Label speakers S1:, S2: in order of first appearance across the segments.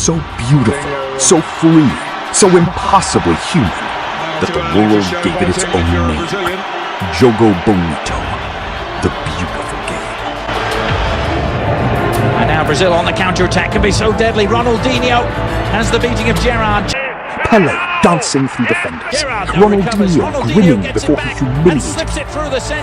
S1: so beautiful, so free, so impossibly human, that the world gave it its own name. Jogo Bonito, the beautiful game.
S2: And now Brazil on the counter-attack can be so deadly. Ronaldinho has the beating of Gerrard.
S1: Pelé dancing through defenders. Ronaldinho grinning before he humiliated.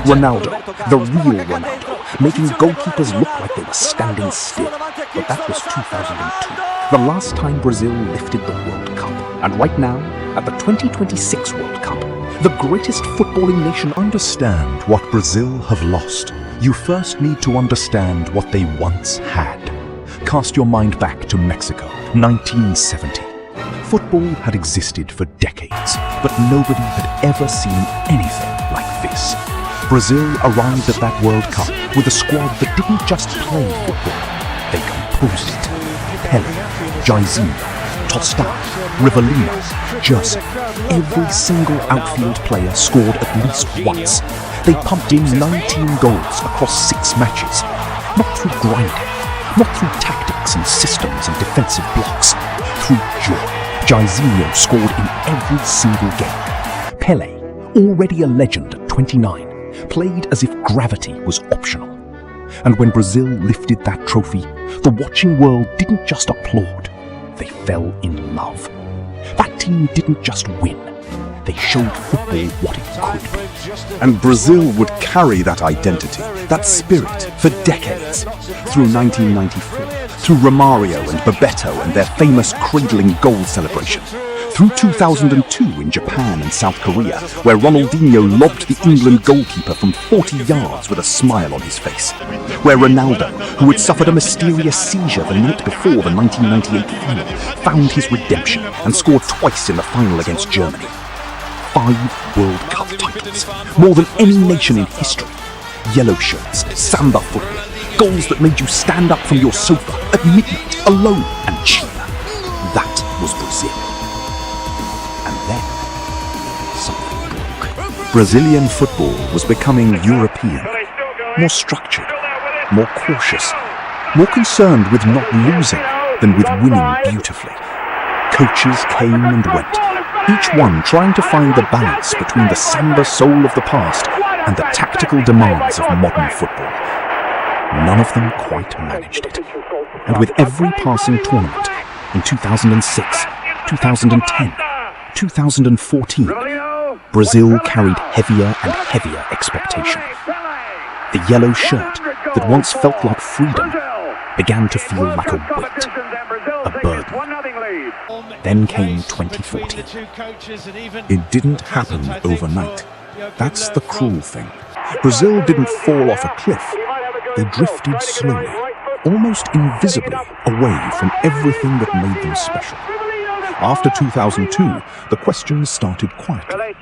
S1: Ronaldo, the real Ronaldo, making goalkeepers look like they were standing still. But that was 2002, the last time Brazil lifted the World Cup. And right now, at the 2026 World Cup, the greatest footballing nation.
S3: Understand what Brazil have lost. You first need to understand what they once had. Cast your mind back to Mexico, 1970. Football had existed for decades, but nobody had ever seen anything like this. Brazil arrived at that World Cup with a squad that didn't just play football, they composed it. Pelé, Jairzinho, Tostão, Rivelino, just every single outfield player scored at least once. They pumped in 19 goals across 6 matches, not through grinding, not through tactics and systems and defensive blocks, through joy. Jairzinho scored in every single game. Pelé, already a legend at 29, played as if gravity was optional. And when Brazil lifted that trophy, the watching world didn't just applaud, they fell in love. That team didn't just win, they showed football what it could be.
S1: And Brazil would carry that identity, that spirit, for decades. Through 1994, through Romario and Bebeto and their famous cradling goal celebration. Through 2002 in Japan and South Korea, where Ronaldinho lobbed the England goalkeeper from 40 yards with a smile on his face. Where Ronaldo, who had suffered a mysterious seizure the night before the 1998 final, found his redemption and scored twice in the final against Germany. 5 World Cup titles, more than any nation in history. Yellow shirts, samba football, goals that made you stand up from your sofa at midnight alone and cheer. That was Brazil. And then, something broke. Brazilian football was becoming European, more structured, more cautious, more concerned with not losing than with winning beautifully. Coaches came and went, each one trying to find the balance between the samba soul of the past and the tactical demands of modern football. None of them quite managed it. And with every passing tournament, in 2006, 2010, 2014, Brazil carried heavier and heavier expectation. The yellow shirt that once felt like freedom began to feel like a weight, a burden. Then came 2014.
S3: It didn't happen overnight. That's the cruel thing. Brazil didn't fall off a cliff. They drifted slowly, almost invisibly, away from everything that made them special. After 2002, the questions started quietly.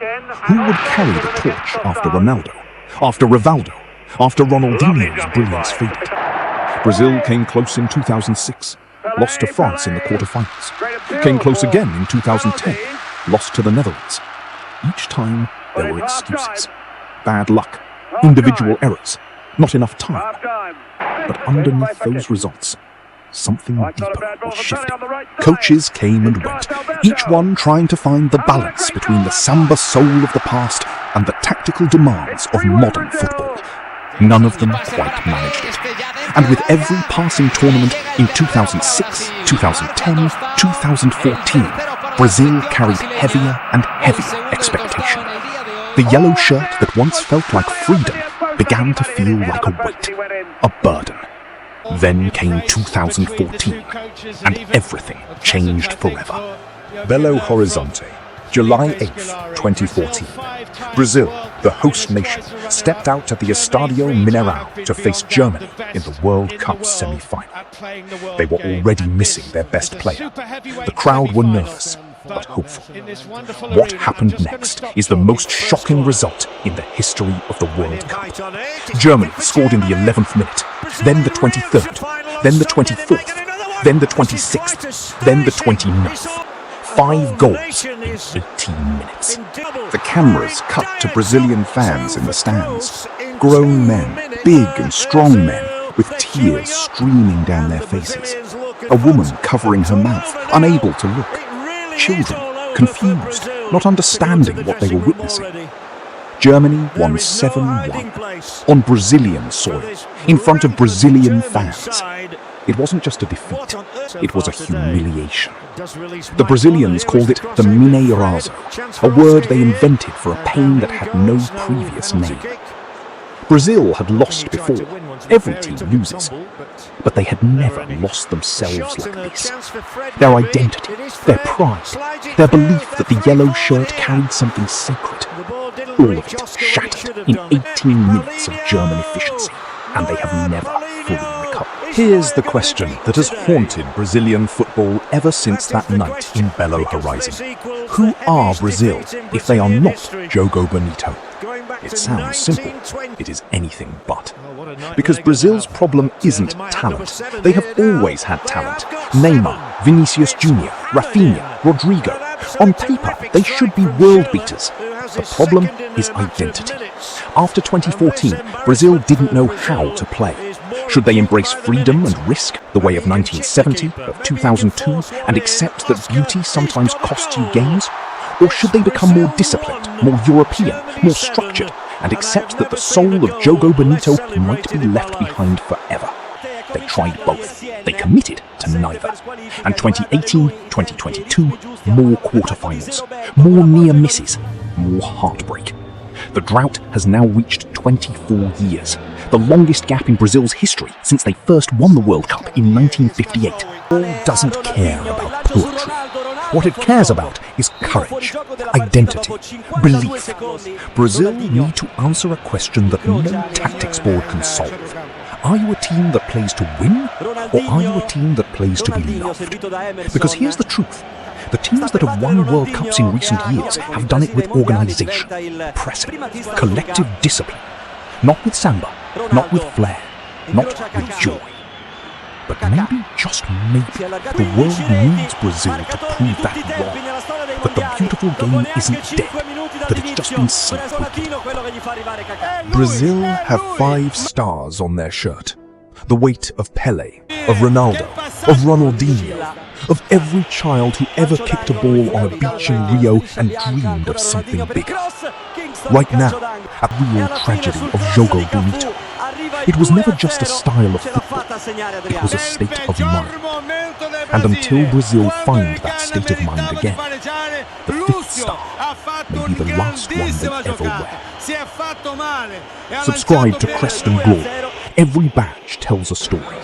S3: Who would carry the torch after Ronaldo, after Rivaldo, after Ronaldinho's brilliance faded? Brazil came close in 2006, lost to France in the quarterfinals. Came close again in 2010, lost to the Netherlands. Each time, there were excuses. Bad luck, individual errors, not enough time. But underneath those results, something deeper was shifting. Coaches came and went, each one trying to find the balance between the samba soul of the past and the tactical demands of modern football. None of them quite managed it. And with every passing tournament in 2006, 2010, 2014, Brazil carried heavier and heavier expectation. The yellow shirt that once felt like freedom began to feel like a weight, a burden. Then came 2014, and everything changed forever. Belo Horizonte, July 8th, 2014. Brazil, the host nation, stepped out at the Estadio Mineirão to face Germany in the World Cup semi-final. They were already missing their best player. The crowd were nervous, but hopeful. What happened next is the most shocking result in the history of the World Cup. Germany scored in the 11th minute, then the 23rd, then the 24th, then the 26th, then the 29th. 5 goals in 18 minutes. The cameras cut to Brazilian fans in the stands. Grown men, big and strong men, with tears streaming down their faces. A woman covering her mouth, unable to look. Children, confused, not understanding what they were witnessing. Germany won 7-1 on Brazilian soil, in front of Brazilian fans. It wasn't just a defeat, it was a humiliation. The Brazilians called it the Mineirazo, a word they invented for a pain that had no previous name. Brazil had lost before. Every team loses. But they had never lost themselves like this. Their identity, their pride, their belief that the yellow shirt carried something sacred. All of it shattered in 18 minutes of German efficiency, and they have never fully recovered.
S1: Here's the question that has haunted Brazilian football ever since that night in Belo Horizon. Who are Brazil if they are not Jogo Bonito? It sounds simple. It is anything but. Because Brazil's problem isn't talent. They have always had talent. Neymar, Vinicius Jr., Rafinha, Rodrigo. On paper, they should be world beaters. The problem is identity. After 2014, Brazil didn't know how to play. Should they embrace freedom and risk, the way of 1970, of 2002, and accept that beauty sometimes costs you games? Or should they become more disciplined, more European, more structured, and accept that the soul of Jogo Bonito might be left behind forever? They tried both. They committed to neither. And 2018, 2022, more quarterfinals, more near misses, more heartbreak. The drought has now reached 24 years, the longest gap in Brazil's history since they first won the World Cup in 1958. Football doesn't care about poetry. What it cares about is courage, identity, belief. Brazil need to answer a question that no tactics board can solve. Are you a team that plays to win, or are you a team that plays to be loved? Because here's the truth. The teams that have won World Cups in recent years have done it with organisation, precedent, collective discipline. Not with samba, not with flair, not with joy. But maybe, just maybe, the world needs Brazil to prove that wrong. That the beautiful game isn't dead, that it's just been slept.
S3: Brazil have 5 stars on their shirt. The weight of Pelé, of Ronaldo, of Ronaldinho, of every child who ever kicked a ball on a beach in Rio and dreamed of something bigger. Right now, a real tragedy of Jogo Bonito. It was never just a style of football, it was a state of mind. And until Brazil find that state of mind again, the 5th star may be the last one they ever wear. Subscribe to Crest and Glory. Every badge tells a story.